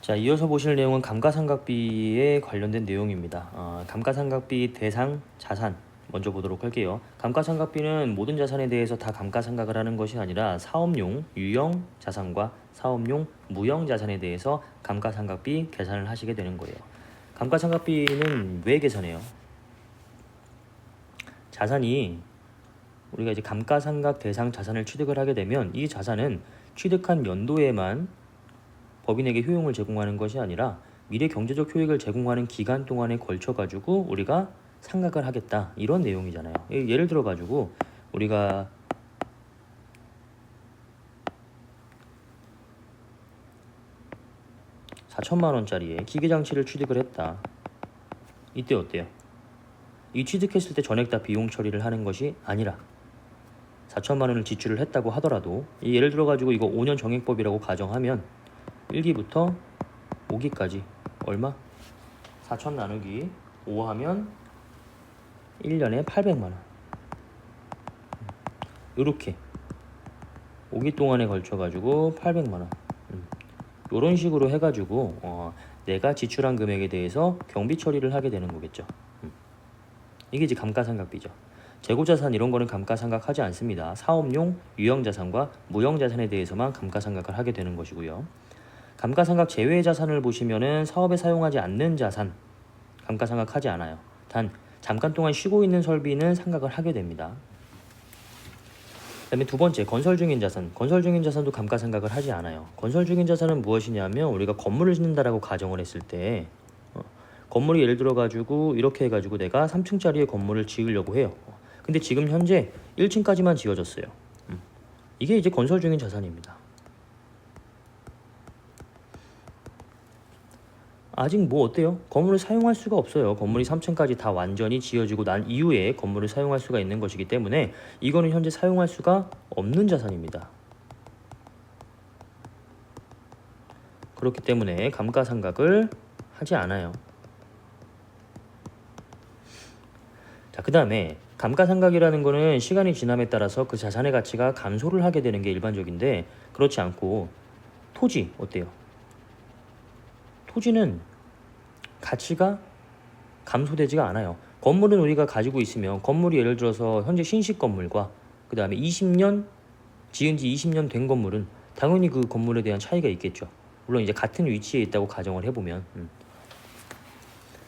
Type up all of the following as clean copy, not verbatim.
자, 이어서 보실 내용은 감가상각비에 관련된 내용입니다. 감가상각비 대상 자산 먼저 보도록 할게요. 감가상각비는 모든 자산에 대해서 다 감가상각을 하는 것이 아니라 사업용 유형 자산과 사업용 무형 자산에 대해서 감가상각비 계산을 하시게 되는 거예요. 감가상각비는 왜 계산해요? 자산이 우리가 이제 감가상각 대상 자산을 취득을 하게 되면 이 자산은 취득한 연도에만 법인에게 효용을 제공하는 것이 아니라 미래 경제적 효익을 제공하는 기간 동안에 걸쳐 가지고 우리가 상각을 하겠다, 이런 내용이잖아요. 예를 들어 가지고 우리가 4천만 원짜리의 기계장치를 취득을 했다. 이때 어때요? 이 취득했을 때 전액 다 비용 처리를 하는 것이 아니라 4천만 원을 지출을 했다고 하더라도, 예를 들어 가지고 이거 5년 정액법이라고 가정하면 1기부터 5기까지 얼마? 4천 나누기 5 하면 1년에 800만 원. 이렇게 5기 동안에 걸쳐 가지고 800만 원. 이런 식으로 해 가지고 내가 지출한 금액에 대해서 경비 처리를 하게 되는 거겠죠. 이게 이제 감가상각비죠. 재고자산 이런 거는 감가상각하지 않습니다. 사업용 유형자산과 무형자산에 대해서만 감가상각을 하게 되는 것이고요. 감가상각 제외의 자산을 보시면은 사업에 사용하지 않는 자산 감가상각하지 않아요. 단 잠깐 동안 쉬고 있는 설비는 상각을 하게 됩니다. 그다음에 두 번째, 건설 중인 자산. 건설 중인 자산도 감가상각을 하지 않아요. 건설 중인 자산은 무엇이냐면 우리가 건물을 짓는다라고 가정을 했을 때 건물이 예를 들어 가지고 이렇게 해 가지고 내가 3층짜리의 건물을 지으려고 해요. 근데 지금 현재 1층까지만 지어졌어요. 이게 이제 건설 중인 자산입니다. 아직 뭐 어때요? 건물을 사용할 수가 없어요. 건물이 3층까지 다 완전히 지어지고 난 이후에 건물을 사용할 수가 있는 것이기 때문에 이거는 현재 사용할 수가 없는 자산입니다. 그렇기 때문에 감가상각을 하지 않아요. 자, 그 다음에 감가상각이라는 거는 시간이 지남에 따라서 그 자산의 가치가 감소를 하게 되는 게 일반적인데, 그렇지 않고 토지 어때요? 토지는 가치가 감소되지가 않아요. 건물은 우리가 가지고 있으면 건물이 예를 들어서 현재 신식 건물과 그 다음에 20년 지은 지 20년 된 건물은 당연히 그 건물에 대한 차이가 있겠죠. 물론 이제 같은 위치에 있다고 가정을 해보면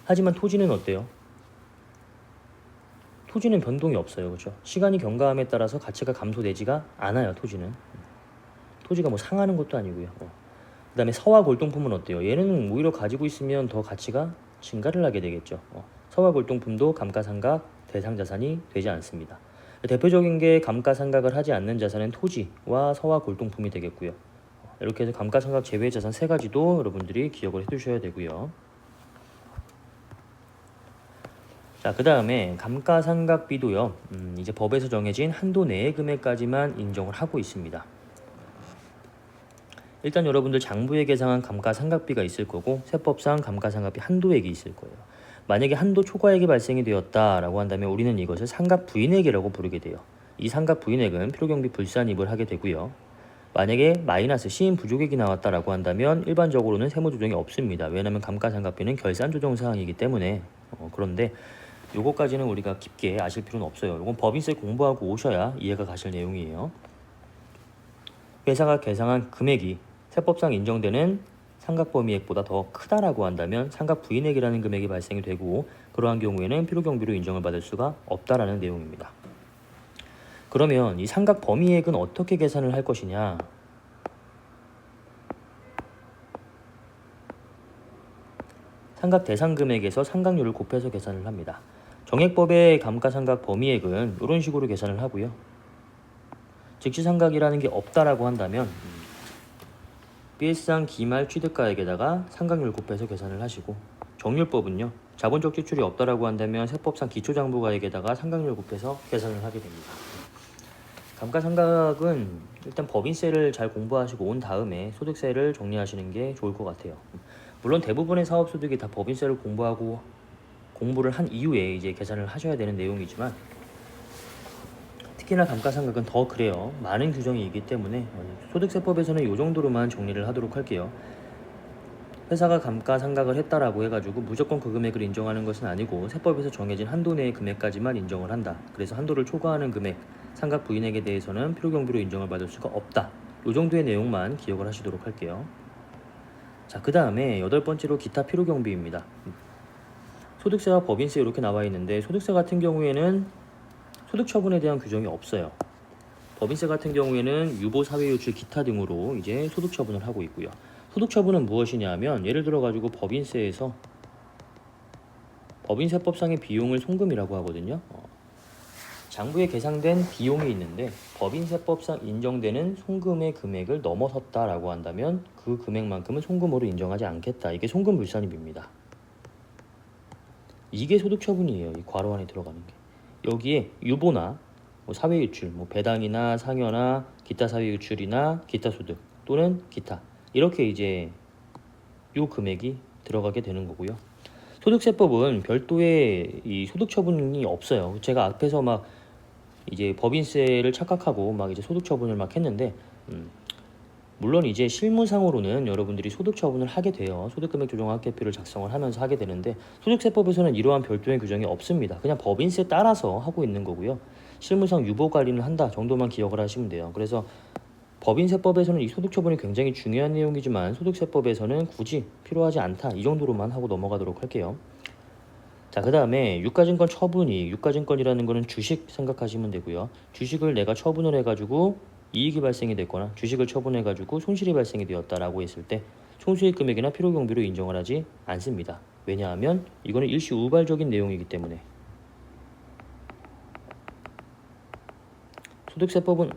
하지만 토지는 어때요? 토지는 변동이 없어요. 그렇죠? 시간이 경과함에 따라서 가치가 감소되지가 않아요. 토지가 뭐 상하는 것도 아니고요. 그 다음에 서화 골동품은 어때요? 얘는 오히려 가지고 있으면 더 가치가 증가를 하게 되겠죠. 서화 골동품도 감가상각 대상 자산이 되지 않습니다. 대표적인 게 감가상각을 하지 않는 자산은 토지와 서화 골동품이 되겠고요. 이렇게 해서 감가상각 제외 자산 세 가지도 여러분들이 기억을 해두셔야 되고요. 자, 그 다음에 감가상각비도요. 이제 법에서 정해진 한도 내의 금액까지만 인정을 하고 있습니다. 일단 여러분들 장부에 계상한 감가상각비가 있을 거고 세법상 감가상각비 한도액이 있을 거예요. 만약에 한도 초과액이 발생이 되었다라고 한다면 우리는 이것을 상각 부인액이라고 부르게 돼요. 이 상각 부인액은 필요경비 불산입을 하게 되고요. 만약에 마이너스 시인 부족액이 나왔다라고 한다면 일반적으로는 세무조정이 없습니다. 왜냐하면 감가상각비는 결산조정 사항이기 때문에. 그런데 요거까지는 우리가 깊게 아실 필요는 없어요. 요건 법인세 공부하고 오셔야 이해가 가실 내용이에요. 회사가 계상한 금액이 세법상 인정되는 상각범위액보다 더 크다라고 한다면 상각 부인액이라는 금액이 발생이 되고, 그러한 경우에는 필요경비로 인정을 받을 수가 없다라는 내용입니다. 그러면 이 상각 범위액은 어떻게 계산을 할 것이냐? 상각 대상 금액에서 상각률을 곱해서 계산을 합니다. 정액법의 감가상각 범위액은 이런 식으로 계산을 하고요. 즉시상각이라는 게 없다라고 한다면 일상 기말 취득가액에다가 상각률 곱해서 계산을 하시고, 정률법은요, 자본적 지출이 없다라고 한다면 세법상 기초장부가액에다가 상각률 곱해서 계산을 하게 됩니다. 감가상각은 일단 법인세를 잘 공부하시고 온 다음에 소득세를 정리하시는 게 좋을 것 같아요. 물론 대부분의 사업소득이 다 법인세를 공부를 한 이후에 이제 계산을 하셔야 되는 내용이지만, 특히나 감가상각은 더 그래요. 많은 규정이 있기 때문에 소득세법에서는 이 정도로만 정리를 하도록 할게요. 회사가 감가상각을 했다라고 해가지고 무조건 그 금액을 인정하는 것은 아니고 세법에서 정해진 한도 내의 금액까지만 인정을 한다. 그래서 한도를 초과하는 금액, 상각 부인액에 대해서는 필요경비로 인정을 받을 수가 없다. 이 정도의 내용만 기억을 하시도록 할게요. 자, 그 다음에 8번째로 기타 필요경비입니다. 소득세와 법인세 이렇게 나와 있는데 소득세 같은 경우에는 소득처분에 대한 규정이 없어요. 법인세 같은 경우에는 유보, 사회유출, 기타 등으로 이제 소득처분을 하고 있고요. 소득처분은 무엇이냐면 예를 들어 가지고 법인세에서 법인세법상의 비용을 송금이라고 하거든요. 장부에 계상된 비용이 있는데 법인세법상 인정되는 송금의 금액을 넘어섰다라고 한다면 그 금액만큼은 송금으로 인정하지 않겠다. 이게 송금불산입입니다. 이게 소득처분이에요. 이 괄호 안에 들어가는 게. 여기에 유보나 사회유출, 배당이나 상여나 기타 사회유출이나 기타 소득 또는 기타 이렇게 이제 요 금액이 들어가게 되는 거고요. 소득세법은 별도의 이 소득처분이 없어요. 제가 앞에서 막 이제 법인세를 착각하고 막 이제 소득처분을 막 했는데 물론 이제 실무상으로는 여러분들이 소득처분을 하게 돼요. 소득금액 조정합계표를 작성을 하면서 하게 되는데 소득세법에서는 이러한 별도의 규정이 없습니다. 그냥 법인세 따라서 하고 있는 거고요. 실무상 유보관리는 한다 정도만 기억을 하시면 돼요. 그래서 법인세법에서는 이 소득처분이 굉장히 중요한 내용이지만 소득세법에서는 굳이 필요하지 않다. 이 정도로만 하고 넘어가도록 할게요. 자, 그 다음에 유가증권 처분이 유가증권이라는 거는 주식 생각하시면 되고요. 주식을 내가 처분을 해가지고 이익이 발생이 됐거나 주식을 처분해가지고 손실이 발생이 되었다라고 했을 때 총수익 금액이나 필요경비로 인정을 하지 않습니다. 왜냐하면 이거는 일시 우발적인 내용이기 때문에. 소득세법은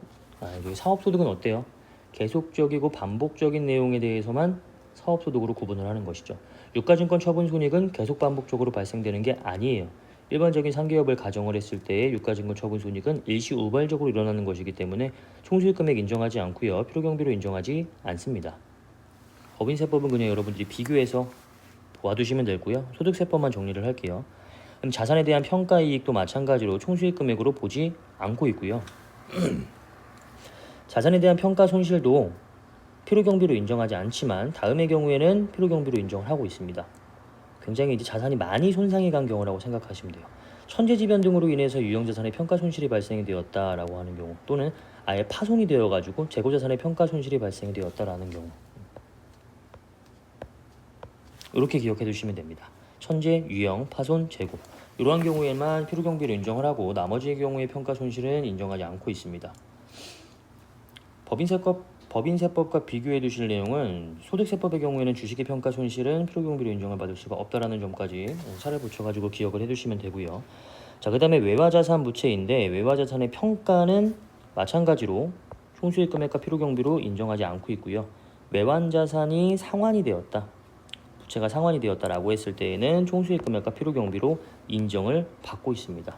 여기 사업소득은 어때요? 계속적이고 반복적인 내용에 대해서만 사업소득으로 구분을 하는 것이죠. 유가증권 처분 손익은 계속 반복적으로 발생되는 게 아니에요. 일반적인 상기업을 가정을 했을 때의 유가증권 처분 손익은 일시 우발적으로 일어나는 것이기 때문에 총수익 금액 인정하지 않고요. 필요경비로 인정하지 않습니다. 법인세법은 그냥 여러분들이 비교해서 와두시면 되고요. 소득세법만 정리를 할게요. 그럼 자산에 대한 평가이익도 마찬가지로 총수익 금액으로 보지 않고 있고요. 자산에 대한 평가 손실도 필요경비로 인정하지 않지만 다음의 경우에는 필요경비로 인정을 하고 있습니다. 굉장히 이제 자산이 많이 손상이 간 경우라고 생각하시면 돼요. 천재지변 등으로 인해서 유형자산의 평가 손실이 발생이 되었다라고 하는 경우 또는 아예 파손이 되어가지고 재고자산의 평가 손실이 발생이 되었다라는 경우 이렇게 기억해 두시면 됩니다. 천재, 유형, 파손, 재고 이러한 경우에만 필요경비로 인정을 하고 나머지의 경우에 평가 손실은 인정하지 않고 있습니다. 법인세법과 비교해 두실 내용은 소득세법의 경우에는 주식의 평가 손실은 필요경비로 인정을 받을 수가 없다라는 점까지 차를 붙여가지고 기억을 해두시면 되고요. 자, 그 다음에 외화자산 부채인데 외화자산의 평가는 마찬가지로 총수익 금액과 필요경비로 인정하지 않고 있고요. 외환자산이 상환이 되었다. 부채가 상환이 되었다라고 했을 때에는 총수익 금액과 필요경비로 인정을 받고 있습니다.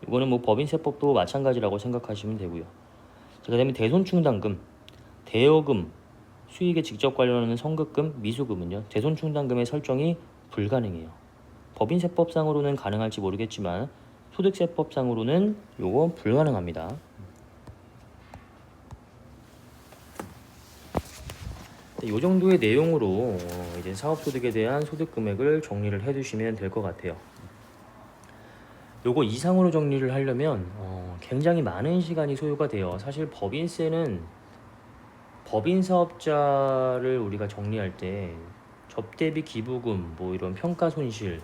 이거는 법인세법도 마찬가지라고 생각하시면 되고요. 그 다음에 대손충당금, 대여금, 수익에 직접 관련하는 선급금, 미수금은요. 대손충당금의 설정이 불가능해요. 법인세법상으로는 가능할지 모르겠지만 소득세법상으로는 요거 불가능합니다. 이 정도의 내용으로 이제 사업소득에 대한 소득금액을 정리를 해두시면 될 것 같아요. 요거 이상으로 정리를 하려면 굉장히 많은 시간이 소요가 돼요. 사실 법인세는 법인사업자를 우리가 정리할 때 접대비 기부금, 이런 평가손실,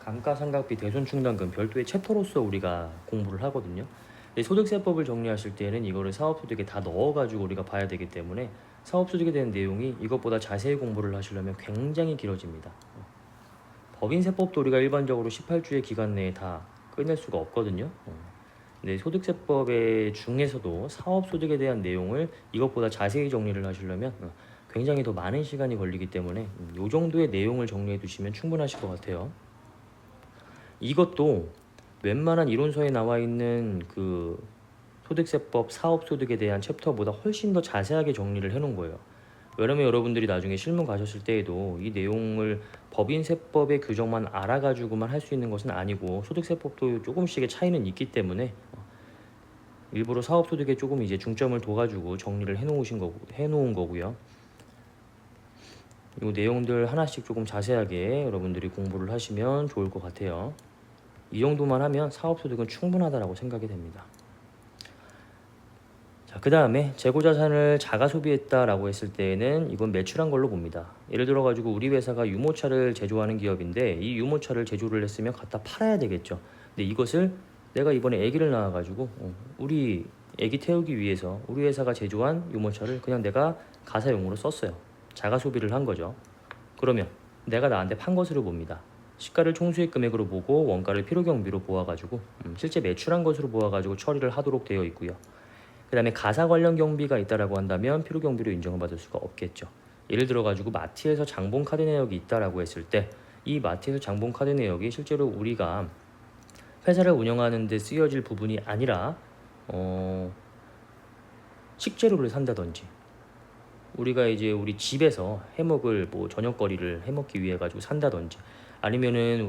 감가상각비, 대손충당금 별도의 챕터로서 우리가 공부를 하거든요. 근데 소득세법을 정리하실 때는 이거를 사업소득에 다 넣어가지고 우리가 봐야 되기 때문에 사업소득에 대한 내용이 이것보다 자세히 공부를 하시려면 굉장히 길어집니다. 법인세법도 우리가 일반적으로 18주의 기간 내에 다 끝낼 수가 없거든요. 근데 소득세법의 중에서도 사업소득에 대한 내용을 이것보다 자세히 정리를 하시려면 굉장히 더 많은 시간이 걸리기 때문에 이 정도의 내용을 정리해 두시면 충분하실 것 같아요. 이것도 웬만한 이론서에 나와 있는 그 소득세법 사업소득에 대한 챕터보다 훨씬 더 자세하게 정리를 해놓은 거예요. 왜냐면 여러분들이 나중에 실무 가셨을 때에도 이 내용을 법인세법의 규정만 알아가지고만 할 수 있는 것은 아니고 소득세법도 조금씩의 차이는 있기 때문에 일부러 사업소득에 조금 이제 중점을 둬가지고 정리를 해놓은 거고요. 이 내용들 하나씩 조금 자세하게 여러분들이 공부를 하시면 좋을 것 같아요. 이 정도만 하면 사업소득은 충분하다라고 생각이 됩니다. 자, 그 다음에 재고자산을 자가 소비했다라고 했을 때에는 이건 매출한 걸로 봅니다. 예를 들어 가지고 우리 회사가 유모차를 제조하는 기업인데 이 유모차를 제조를 했으면 갖다 팔아야 되겠죠. 근데 이것을 내가 이번에 아기를 낳아 가지고 우리 아기 태우기 위해서 우리 회사가 제조한 유모차를 그냥 내가 가사용으로 썼어요. 자가 소비를 한 거죠. 그러면 내가 나한테 판 것으로 봅니다. 시가를 총수익 금액으로 보고 원가를 필요경비로 보아가지고 실제 매출한 것으로 보아가지고 처리를 하도록 되어 있고요. 그 다음에 가사 관련 경비가 있다라고 한다면 필요경비로 인정을 받을 수가 없겠죠. 예를 들어 가지고 마트에서 장본 카드 내역이 있다라고 했을 때 이 마트에서 장본 카드 내역이 실제로 우리가 회사를 운영하는 데 쓰여질 부분이 아니라 식재료를 산다든지 우리가 이제 우리 집에서 해먹을 뭐 저녁거리를 해먹기 위해 가지고 산다든지 아니면은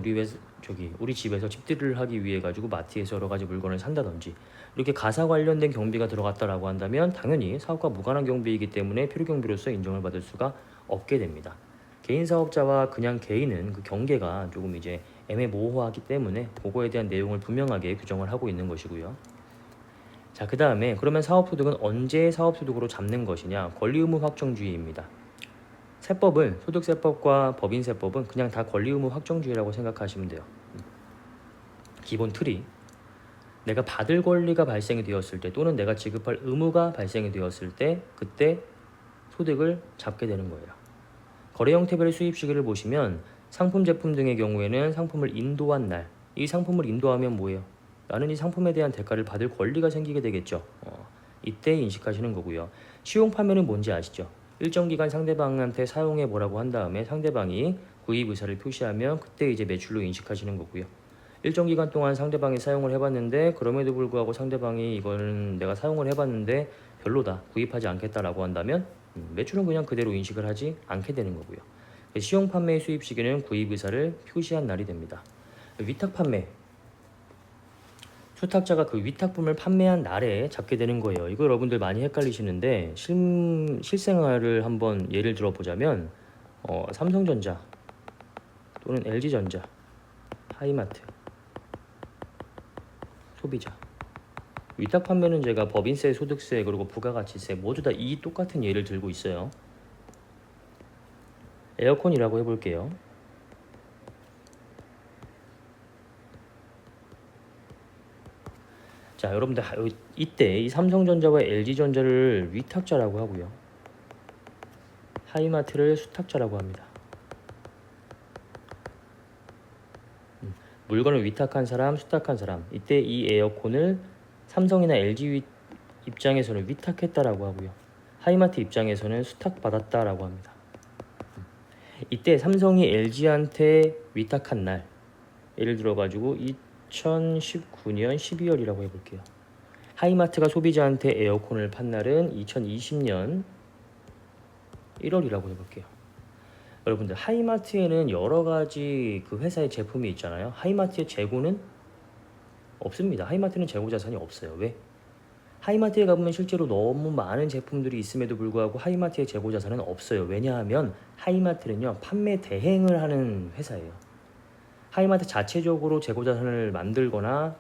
우리 집에서 집들이를 하기 위해 가지고 마트에서 여러 가지 물건을 산다든지 이렇게 가사 관련된 경비가 들어갔다라고 한다면 당연히 사업과 무관한 경비이기 때문에 필요 경비로서 인정을 받을 수가 없게 됩니다. 개인 사업자와 그냥 개인은 그 경계가 조금 이제 애매모호하기 때문에 그거에 대한 내용을 분명하게 규정을 하고 있는 것이고요. 자, 그 다음에 그러면 사업소득은 언제 사업소득으로 잡는 것이냐? 권리의무 확정주의입니다. 세법은 소득세법과 법인세법은 그냥 다 권리의무 확정주의라고 생각하시면 돼요. 기본 틀이 내가 받을 권리가 발생이 되었을 때 또는 내가 지급할 의무가 발생이 되었을 때 그때 소득을 잡게 되는 거예요. 거래 형태별 수입 시기를 보시면 상품, 제품 등의 경우에는 상품을 인도한 날, 이 상품을 인도하면 뭐예요? 나는 이 상품에 대한 대가를 받을 권리가 생기게 되겠죠. 이때 인식하시는 거고요. 시용 판매는 뭔지 아시죠? 일정 기간 상대방한테 사용해 보라고 한 다음에 상대방이 구입 의사를 표시하면 그때 이제 매출로 인식하시는 거고요. 일정 기간 동안 상대방이 사용을 해봤는데 그럼에도 불구하고 상대방이 이거는 내가 사용을 해봤는데 별로다, 구입하지 않겠다라고 한다면 매출은 그냥 그대로 인식을 하지 않게 되는 거고요. 시용 판매의 수입 시기는 구입 의사를 표시한 날이 됩니다. 위탁 판매, 수탁자가 그 위탁품을 판매한 날에 잡게 되는 거예요. 이거 여러분들 많이 헷갈리시는데 실생활을 한번 예를 들어 보자면 삼성전자 또는 LG전자, 하이마트, 소비자 위탁 판매는 제가 법인세, 소득세 그리고 부가가치세 모두 다 이 똑같은 예를 들고 있어요. 에어컨이라고 해볼게요. 자, 여러분들 이때 이 삼성전자와 LG전자를 위탁자라고 하고요. 하이마트를 수탁자라고 합니다. 물건을 위탁한 사람, 수탁한 사람. 이때 이 에어컨을 삼성이나 LG 입장에서는 위탁했다라고 하고요. 하이마트 입장에서는 수탁받았다라고 합니다. 이때 삼성이 LG한테 위탁한 날, 예를 들어 가지고 2019년 12월이라고 해볼게요. 하이마트가 소비자한테 에어컨을 판 날은 2020년 1월이라고 해볼게요. 여러분들 하이마트에는 여러 가지 그 회사의 제품이 있잖아요. 하이마트의 재고는 없습니다. 하이마트는 재고 자산이 없어요. 왜? 하이마트에 가보면 실제로 너무 많은 제품들이 있음에도 불구하고 하이마트의 재고 자산은 없어요. 왜냐하면 하이마트는요 판매 대행을 하는 회사예요. 하이마트 자체적으로 재고 자산을 만들거나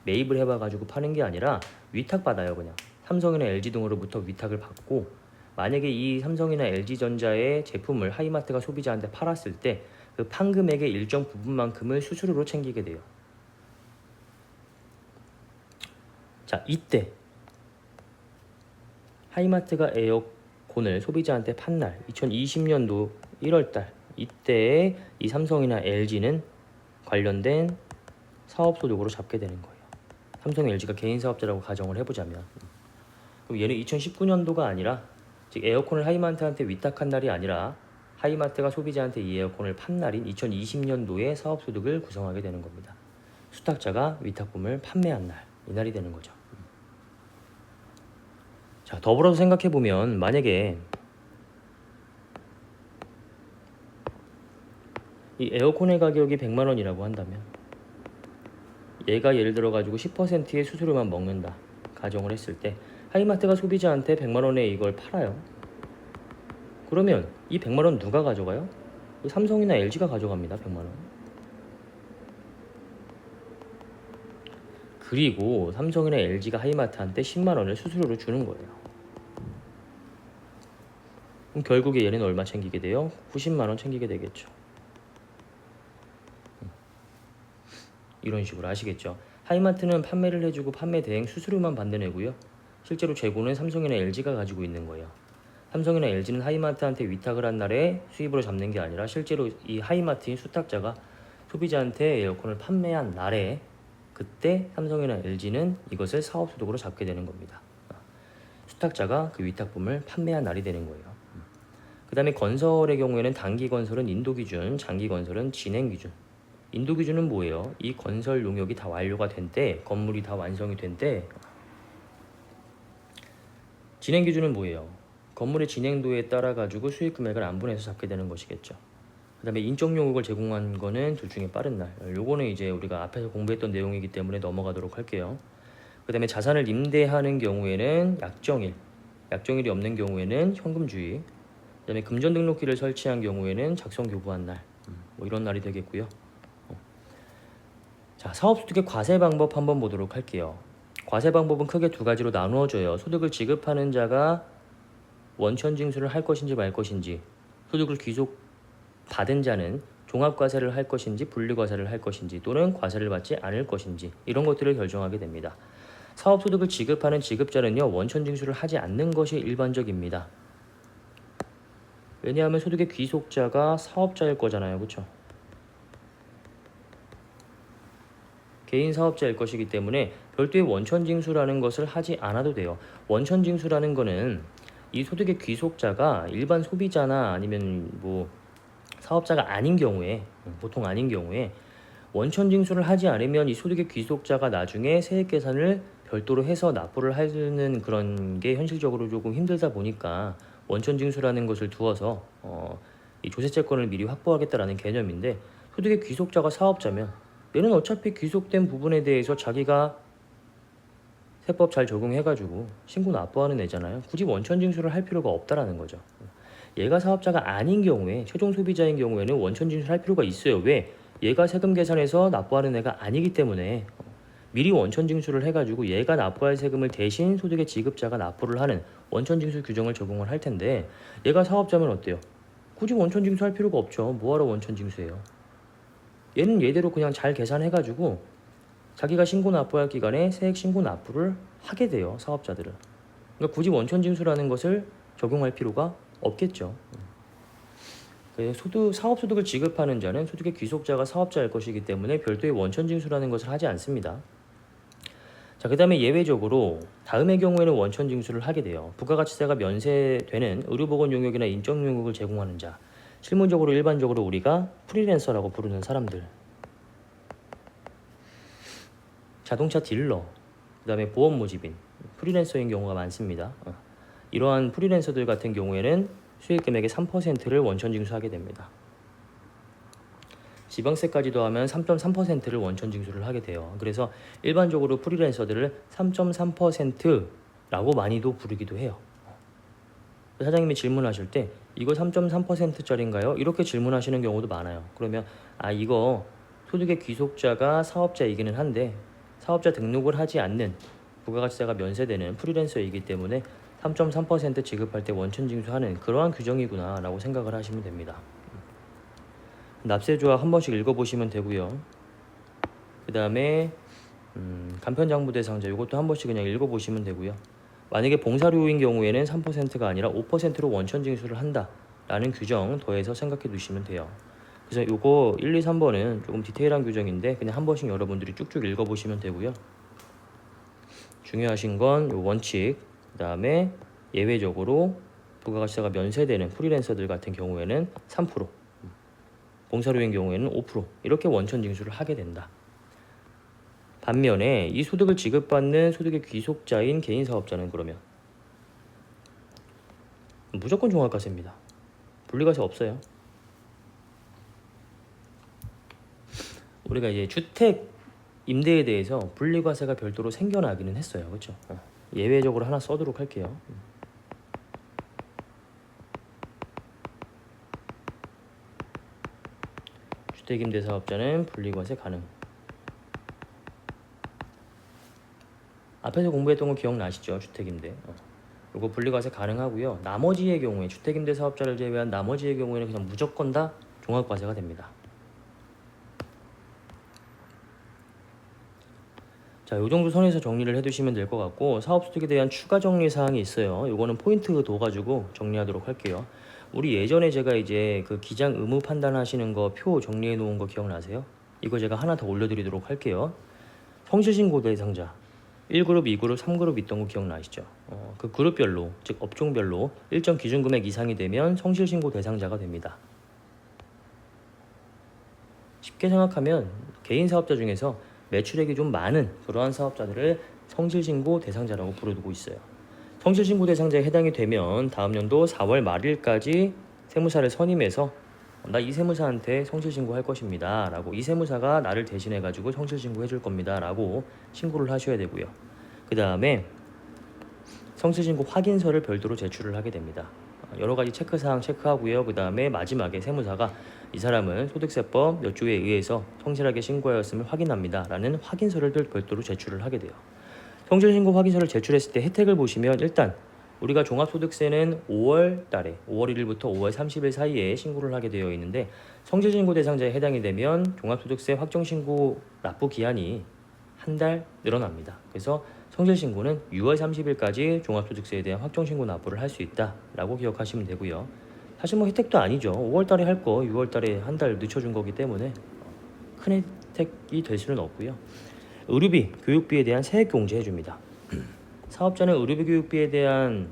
매입을 해봐가지고 파는 게 아니라 위탁받아요. 그냥 삼성이나 LG 등으로부터 위탁을 받고 만약에 이 삼성이나 LG전자의 제품을 하이마트가 소비자한테 팔았을 때 그 판 금액의 일정 부분만큼을 수수료로 챙기게 돼요. 자, 이때 하이마트가 에어컨을 소비자한테 판 날 2020년도 1월달 이때 이 삼성이나 LG는 관련된 사업소득으로 잡게 되는 거예요. 삼성, LG가 개인 사업자라고 가정을 해보자면 그럼 얘는 2019년도가 아니라 즉 에어컨을 하이마트한테 위탁한 날이 아니라 하이마트가 소비자한테 이 에어컨을 판 날인 2020년도에 사업소득을 구성하게 되는 겁니다. 수탁자가 위탁품을 판매한 날, 이날이 되는 거죠. 자, 더불어서 생각해보면 만약에 이 에어컨의 가격이 100만 원이라고 한다면 얘가 예를 들어 가지고 10%의 수수료만 먹는다 가정을 했을 때 하이마트가 소비자한테 100만 원에 이걸 팔아요. 그러면 이 100만 원 누가 가져가요? 삼성이나 LG가 가져갑니다. 100만 원. 그리고 삼성이나 LG가 하이마트한테 10만 원을 수수료로 주는 거예요. 그럼 결국에 얘는 얼마 챙기게 돼요? 90만 원 챙기게 되겠죠. 이런 식으로 아시겠죠? 하이마트는 판매를 해주고 판매 대행 수수료만 받는 애고요. 실제로 재고는 삼성이나 LG가 가지고 있는 거예요. 삼성이나 LG는 하이마트한테 위탁을 한 날에 수입으로 잡는 게 아니라 실제로 이 하이마트인 수탁자가 소비자한테 에어컨을 판매한 날에 그때 삼성이나 LG는 이것을 사업소득으로 잡게 되는 겁니다. 수탁자가 그 위탁품을 판매한 날이 되는 거예요. 그 다음에 건설의 경우에는 단기 건설은 인도 기준, 장기 건설은 진행 기준. 인도 기준은 뭐예요? 이 건설 용역이 다 완료가 된 때, 건물이 다 완성이 된 때. 진행 기준은 뭐예요? 건물의 진행도에 따라 가지고 수익 금액을 안분해서 잡게 되는 것이겠죠. 그 다음에 인적 용역을 제공한 거는 둘 중에 빠른 날. 요거는 이제 우리가 앞에서 공부했던 내용이기 때문에 넘어가도록 할게요. 그 다음에 자산을 임대하는 경우에는 약정일, 약정일이 없는 경우에는 현금주의. 그 다음에 금전 등록기를 설치한 경우에는 작성 교부한 날. 뭐 이런 날이 되겠고요. 자, 사업소득의 과세 방법 한번 보도록 할게요. 과세 방법은 크게 두 가지로 나누어져요. 소득을 지급하는 자가 원천징수를 할 것인지 말 것인지, 소득을 귀속 받은 자는 종합과세를 할 것인지 분리과세를 할 것인지 또는 과세를 받지 않을 것인지 이런 것들을 결정하게 됩니다. 사업소득을 지급하는 지급자는요 원천징수를 하지 않는 것이 일반적입니다. 왜냐하면 소득의 귀속자가 사업자일 거잖아요. 그렇죠? 개인 사업자일 것이기 때문에 별도의 원천징수라는 것을 하지 않아도 돼요. 원천징수라는 거는 이 소득의 귀속자가 일반 소비자나 아니면 뭐 사업자가 아닌 경우에, 보통 아닌 경우에 원천징수를 하지 않으면 이 소득의 귀속자가 나중에 세액계산을 별도로 해서 납부를 하는 그런 게 현실적으로 조금 힘들다 보니까 원천징수라는 것을 두어서 이 조세채권을 미리 확보하겠다라는 개념인데, 소득의 귀속자가 사업자면 얘는 어차피 귀속된 부분에 대해서 자기가 세법 잘 적용해가지고 신고 납부하는 애잖아요. 굳이 원천징수를 할 필요가 없다라는 거죠. 얘가 사업자가 아닌 경우에, 최종 소비자인 경우에는 원천징수를 할 필요가 있어요. 왜? 얘가 세금 계산해서 납부하는 애가 아니기 때문에 미리 원천징수를 해가지고 얘가 납부할 세금을 대신 소득의 지급자가 납부를 하는 원천징수 규정을 적용을 할 텐데, 얘가 사업자면 어때요? 굳이 원천징수 할 필요가 없죠. 뭐하러 원천징수해요? 얘는 얘대로 그냥 잘 계산해가지고 자기가 신고 납부할 기간에 세액 신고 납부를 하게 돼요. 사업자들은. 그러니까 굳이 원천징수라는 것을 적용할 필요가 없겠죠. 사업소득을 지급하는 자는 소득의 귀속자가 사업자일 것이기 때문에 별도의 원천징수라는 것을 하지 않습니다. 자, 그 다음에 예외적으로 다음의 경우에는 원천징수를 하게 돼요. 부가가치세가 면세되는 의료보건 용역이나 인적 용역을 제공하는 자, 실무적으로 일반적으로 우리가 프리랜서라고 부르는 사람들, 자동차 딜러, 그 다음에 보험 모집인, 프리랜서인 경우가 많습니다. 이러한 프리랜서들 같은 경우에는 수익 금액의 3%를 원천징수하게 됩니다. 지방세까지 더하면 3.3%를 원천징수를 하게 돼요. 그래서 일반적으로 프리랜서들을 3.3%라고 많이도 부르기도 해요. 사장님이 질문하실 때 이거 3.3%짜리인가요? 이렇게 질문하시는 경우도 많아요. 그러면 이거 소득의 귀속자가 사업자이기는 한데 사업자 등록을 하지 않는 부가가치세가 면세되는 프리랜서이기 때문에 3.3% 지급할 때 원천징수하는 그러한 규정이구나 라고 생각을 하시면 됩니다. 납세조합 한 번씩 읽어보시면 되고요. 그 다음에 간편장부대상자 이것도 한 번씩 그냥 읽어보시면 되고요. 만약에 봉사료인 경우에는 3%가 아니라 5%로 원천징수를 한다 라는 규정 더해서 생각해 두시면 돼요. 그래서 요거 1, 2, 3번은 조금 디테일한 규정인데 그냥 한 번씩 여러분들이 쭉쭉 읽어보시면 되고요. 중요하신 건 요 원칙, 그 다음에 예외적으로 부가가치세가 면세되는 프리랜서들 같은 경우에는 3%, 봉사료인 경우에는 5% 이렇게 원천징수를 하게 된다. 반면에 이 소득을 지급받는 소득의 귀속자인 개인사업자는 그러면 무조건 종합과세입니다. 분리과세 없어요. 우리가 이제 주택 임대에 대해서 분리과세가 별도로 생겨나기는 했어요. 그렇죠? 예외적으로 하나 써도록 할게요. 주택임대 사업자는 분리과세 가능. 앞에서 공부했던 거 기억나시죠? 주택임대. 이거 분리과세 가능하고요. 나머지의 경우에 주택임대 사업자를 제외한 나머지의 경우에는 그냥 무조건 다 종합과세가 됩니다. 자, 요 정도 선에서 정리를 해두시면 될 것 같고, 사업소득에 대한 추가 정리 사항이 있어요. 요거는 포인트 둬가지고 정리하도록 할게요. 우리 예전에 제가 이제 그 기장 의무 판단하시는 거 표 정리해 놓은 거 기억나세요? 이거 제가 하나 더 올려드리도록 할게요. 성실신고 대상자 1그룹, 2그룹, 3그룹 있던 거 기억나시죠? 그 그룹별로, 즉 업종별로 일정 기준 금액 이상이 되면 성실신고 대상자가 됩니다. 쉽게 생각하면 개인 사업자 중에서 매출액이 좀 많은 그러한 사업자들을 성실신고 대상자라고 부르고 있어요. 성실신고 대상자에 해당이 되면 다음 연도 4월 말일까지 세무사를 선임해서 나 이 세무사한테 성실신고 할 것입니다 라고, 이 세무사가 나를 대신해 가지고 성실신고 해줄 겁니다 라고 신고를 하셔야 되고요. 그 다음에 성실신고 확인서를 별도로 제출을 하게 됩니다. 여러가지 체크사항 체크하고요. 그 다음에 마지막에 세무사가 이 사람은 소득세법 몇 조에 의해서 성실하게 신고하였음을 확인합니다 라는 확인서를 별도로 제출을 하게 돼요. 성실신고 확인서를 제출했을 때 혜택을 보시면, 일단 우리가 종합소득세는 5월 달에 5월 1일부터 5월 30일 사이에 신고를 하게 되어 있는데, 성실신고 대상자에 해당이 되면 종합소득세 확정신고 납부 기한이 한 달 늘어납니다. 그래서 성실신고는 6월 30일까지 종합소득세에 대한 확정신고 납부를 할 수 있다라고 기억하시면 되고요. 사실 뭐 혜택도 아니죠. 5월 달에 할 거 6월 달에 한 달 늦춰준 거기 때문에 큰 혜택이 될 수는 없고요. 의료비, 교육비에 대한 세액 공제 해줍니다. 사업자는 의료비, 교육비에 대한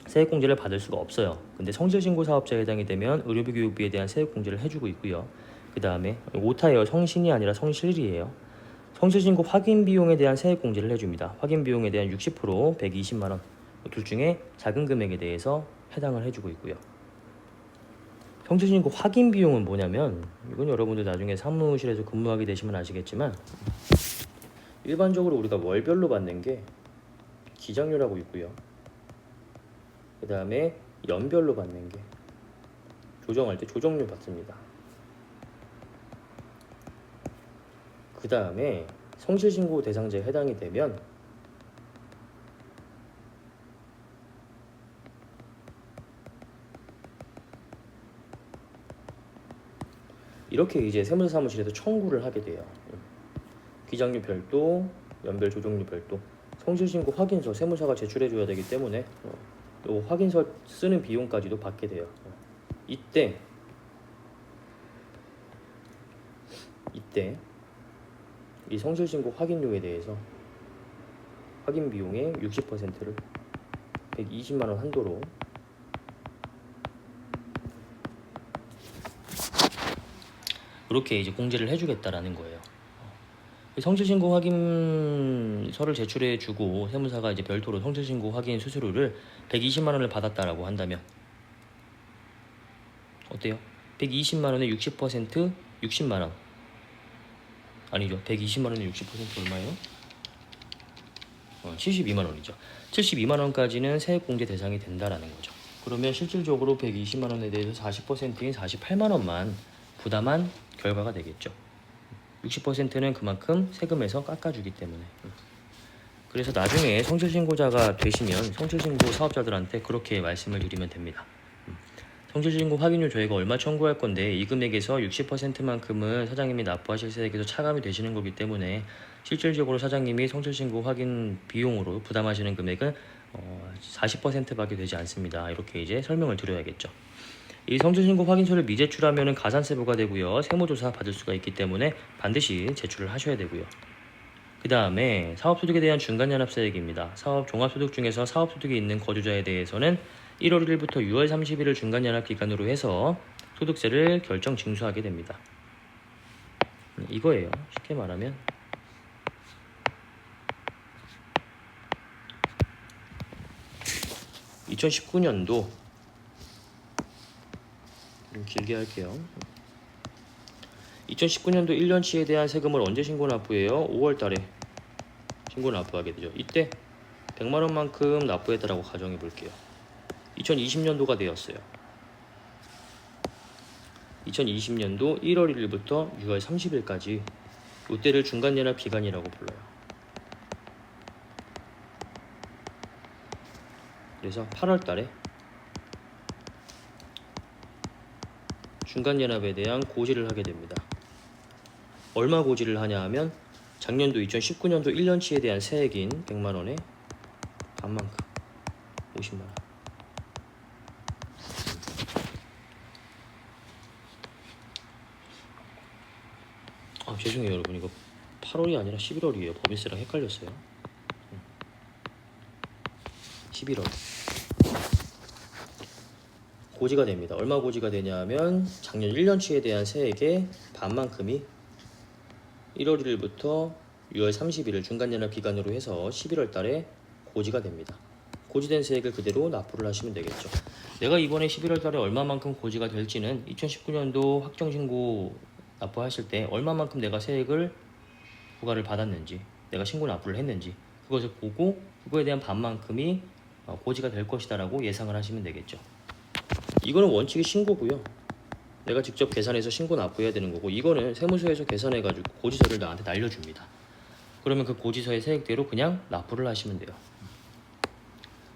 세액 공제를 받을 수가 없어요. 근데 성실신고 사업자에 해당이 되면 의료비, 교육비에 대한 세액 공제를 해주고 있고요. 그 다음에 오타예요. 성신이 아니라 성실이에요. 성실신고 확인 비용에 대한 세액 공제를 해줍니다. 확인 비용에 대한 60%, 120만 원 둘 중에 작은 금액에 대해서 해당을 해주고 있고요. 성실신고 확인 비용은 뭐냐면, 이건 여러분들 나중에 사무실에서 근무하게 되시면 아시겠지만, 일반적으로 우리가 월별로 받는 게 기장료라고 있고요. 그 다음에 연별로 받는 게 조정할 때 조정료 받습니다. 그 다음에 성실신고 대상자에 해당이 되면 이렇게 이제 세무사 사무실에서 청구를 하게 돼요. 기장료 별도, 연별 조정료 별도, 성실신고 확인서 세무사가 제출해줘야 되기 때문에 또 확인서 쓰는 비용까지도 받게 돼요. 이때 이 성실신고 확인료에 대해서 확인 비용의 60%를 120만 원 한도로 이렇게 이제 공제를 해주겠다라는 거예요. 성실신고 확인서를 제출해주고 세무사가 이제 별도로 성실신고 확인 수수료를 120만 원을 받았다라고 한다면 어때요? 120만 원에 60% 60만 원 아니죠. 120만 원에 60% 얼마예요? 72만 원이죠. 72만 원까지는 세액 공제 대상이 된다라는 거죠. 그러면 실질적으로 120만 원에 대해서 40%인 48만 원만 부담한 결과가 되겠죠. 60%는 그만큼 세금에서 깎아주기 때문에. 그래서 나중에 성실신고자가 되시면 성실신고 사업자들한테 그렇게 말씀을 드리면 됩니다. 성실신고 확인료 저희가 얼마 청구할 건데 이 금액에서 60%만큼은 사장님이 납부하실 세액에서 차감이 되시는 거기 때문에 실질적으로 사장님이 성실신고 확인 비용으로 부담하시는 금액은 40%밖에 되지 않습니다. 이렇게 이제 설명을 드려야겠죠. 이 성실신고 확인서를 미제출하면 가산세 부과되고요. 세무조사 받을 수가 있기 때문에 반드시 제출을 하셔야 되고요. 그 다음에 사업소득에 대한 중간연합세액입니다. 사업 종합소득 중에서 사업소득이 있는 거주자에 대해서는 1월 1일부터 6월 30일을 중간연합기간으로 해서 소득세를 결정 징수하게 됩니다. 이거예요. 쉽게 말하면. (2019년도) 좀 길게 할게요. 2019년도 1년치에 대한 세금을 언제 신고 납부해요? 5월 달에 신고 납부하게 되죠. 이때 100만 원만큼 납부했다라고 가정해 볼게요. 2020년도가 되었어요. 2020년도 1월 1일부터 6월 30일까지 이때를 중간연합 기간이라고 불러요. 그래서 8월 달에 중간연합에 대한 고지를 하게 됩니다. 얼마 고지를 하냐 하면 작년도 2019년도 1년치에 대한 세액인 100만원에 반만큼 50만원. 죄송해요 여러분, 이거 8월이 아니라 11월이에요. 법인세랑 헷갈렸어요. 11월 고지가 됩니다. 얼마 고지가 되냐면 작년 1년치에 대한 세액의 반만큼이 1월 1일부터 6월 30일 중간연합 기간으로 해서 11월 달에 고지가 됩니다. 고지된 세액을 그대로 납부를 하시면 되겠죠. 내가 이번에 11월 달에 얼마만큼 고지가 될지는 2019년도 확정신고 납부하실 때 얼마만큼 내가 세액을 부과를 받았는지, 내가 신고 납부를 했는지 그것을 보고 그거에 대한 반만큼이 고지가 될 것이다 라고 예상을 하시면 되겠죠. 이거는 원칙이 신고고요. 내가 직접 계산해서 신고 납부해야 되는 거고, 이거는 세무서에서 계산해가지고 고지서를 나한테 날려줍니다. 그러면 그 고지서의 세액대로 그냥 납부를 하시면 돼요.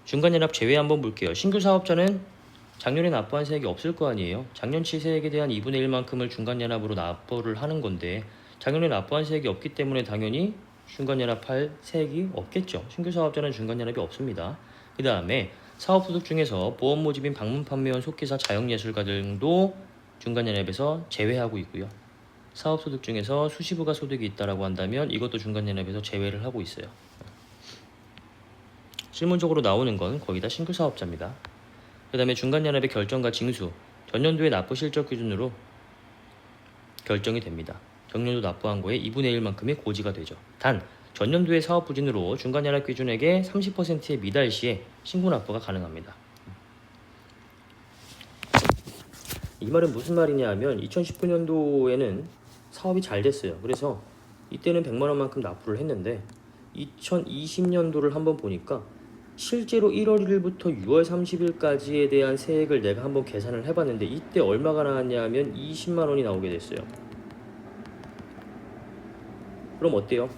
중간연합 제외 한번 볼게요. 신규 사업자는 작년에 납부한 세액이 없을 거 아니에요. 작년치 세액에 대한 2분의 1만큼을 중간연합으로 납부를 하는 건데 작년에 납부한 세액이 없기 때문에 당연히 중간연합할 세액이 없겠죠. 신규 사업자는 중간연합이 없습니다. 그 다음에 사업소득 중에서 보험 모집인 방문 판매원, 속기사, 자영예술가 등도 중간연합에서 제외하고 있고요. 사업소득 중에서 수시부가 소득이 있다라고 한다면 이것도 중간연합에서 제외를 하고 있어요. 실문적으로 나오는 건 거의 다 신규 사업자입니다. 그 다음에 중간연합의 결정과 징수, 전년도의 납부 실적 기준으로 결정이 됩니다. 전년도 납부한 거에 2분의 1만큼의 고지가 되죠. 단 전년도의 사업 부진으로 중간연합 기준액의 30%의 미달 시에 신고 납부가 가능합니다. 이 말은 무슨 말이냐 하면 2019년도에는 사업이 잘 됐어요. 그래서 이때는 100만원만큼 납부를 했는데 2020년도를 한번 보니까 실제로 1월 1일부터 6월 30일까지에 대한 세액을 내가 한번 계산을 해봤는데 이때 얼마가 나왔냐 하면 20만원이 나오게 됐어요. 그럼 어때요?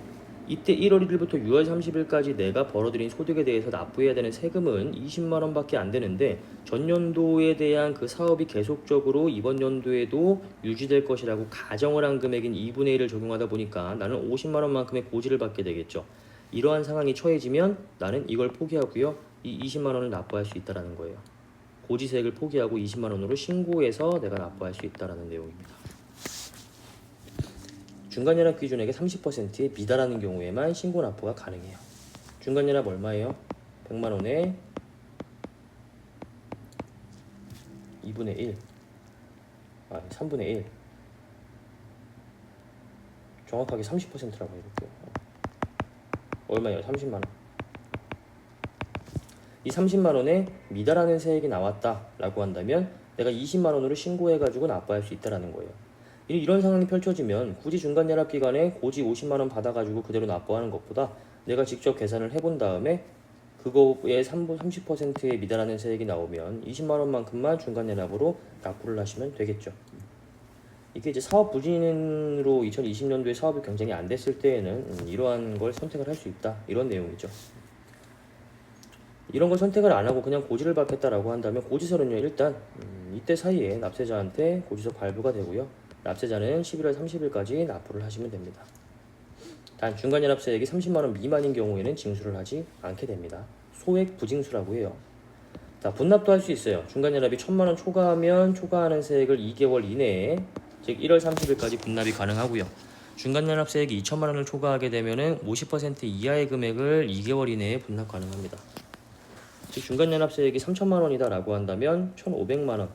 이때 1월 1일부터 6월 30일까지 내가 벌어들인 소득에 대해서 납부해야 되는 세금은 20만원 밖에 안 되는데 전년도에 대한 그 사업이 계속적으로 이번 연도에도 유지될 것이라고 가정을 한 금액인 2분의 1을 적용하다 보니까 나는 50만원만큼의 고지를 받게 되겠죠. 이러한 상황이 처해지면 나는 이걸 포기하고요. 이 20만원을 납부할 수 있다는 거예요. 고지세액을 포기하고 20만원으로 신고해서 내가 납부할 수 있다는 내용입니다. 중간연합 기준액의 30%에 미달하는 경우에만 신고 납부가 가능해요. 중간연합 얼마예요? 100만원에 2분의 1 3분의 1 정확하게 30%라고 해볼게요. 얼마예요? 30만원. 이 30만원에 미달하는 세액이 나왔다 라고 한다면 내가 20만원으로 신고해가지고 납부할 수 있다는 거예요. 이런 상황이 펼쳐지면 굳이 중간연합기간에 고지 50만원 받아가지고 그대로 납부하는 것보다 내가 직접 계산을 해본 다음에 그거에 30%에 미달하는 세액이 나오면 20만원만큼만 중간연합으로 납부를 하시면 되겠죠. 이게 이제 사업 부진으로 2020년도에 사업이 굉장히 안 됐을 때에는 이러한 걸 선택을 할 수 있다, 이런 내용이죠. 이런 걸 선택을 안 하고 그냥 고지를 받겠다라고 한다면 고지서는요, 일단 이때 사이에 납세자한테 고지서 발부가 되고요. 납세자는 11월 30일까지 납부를 하시면 됩니다. 단 중간연합세액이 30만원 미만인 경우에는 징수를 하지 않게 됩니다. 소액 부징수라고 해요. 자, 분납도 할 수 있어요. 중간연합이 1000만원 초과하면 초과하는 세액을 2개월 이내에, 즉 1월 30일까지 분납이 가능하고요. 중간연합세액이 2천만원을 초과하게 되면 50% 이하의 금액을 2개월 이내에 분납 가능합니다. 즉 중간연합세액이 3천만원이다 라고 한다면 1,500만원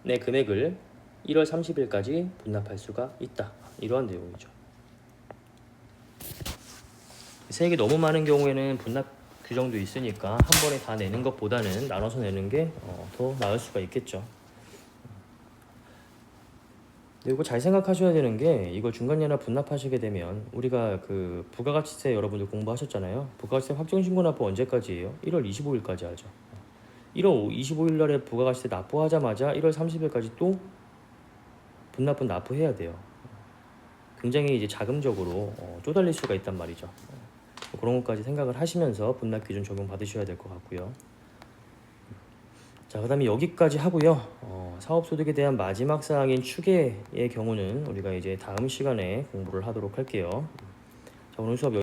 내 금액을 1월 30일까지 분납할 수가 있다, 이러한 내용이죠. 세액이 너무 많은 경우에는 분납 규정도 있으니까 한 번에 다 내는 것보다는 나눠서 내는 게 더 나을 수가 있겠죠. 이거 잘 생각하셔야 되는 게, 이거 중간연합 분납하시게 되면 우리가 그 부가가치세 여러분들 공부하셨잖아요. 부가가치세 확정신고 납부 언제까지예요? 1월 25일까지 하죠. 1월 25일 날에 부가가치세 납부하자마자 1월 30일까지 또 분납분 납부해야 돼요. 굉장히 이제 자금적으로 쪼달릴 수가 있단 말이죠. 그런 것까지 생각을 하시면서 분납 기준 적용 받으셔야 될 것 같고요. 자, 그다음에 여기까지 하고요. 사업소득에 대한 마지막 사항인 추계의 경우는 우리가 이제 다음 시간에 공부를 하도록 할게요. 자, 오늘 수업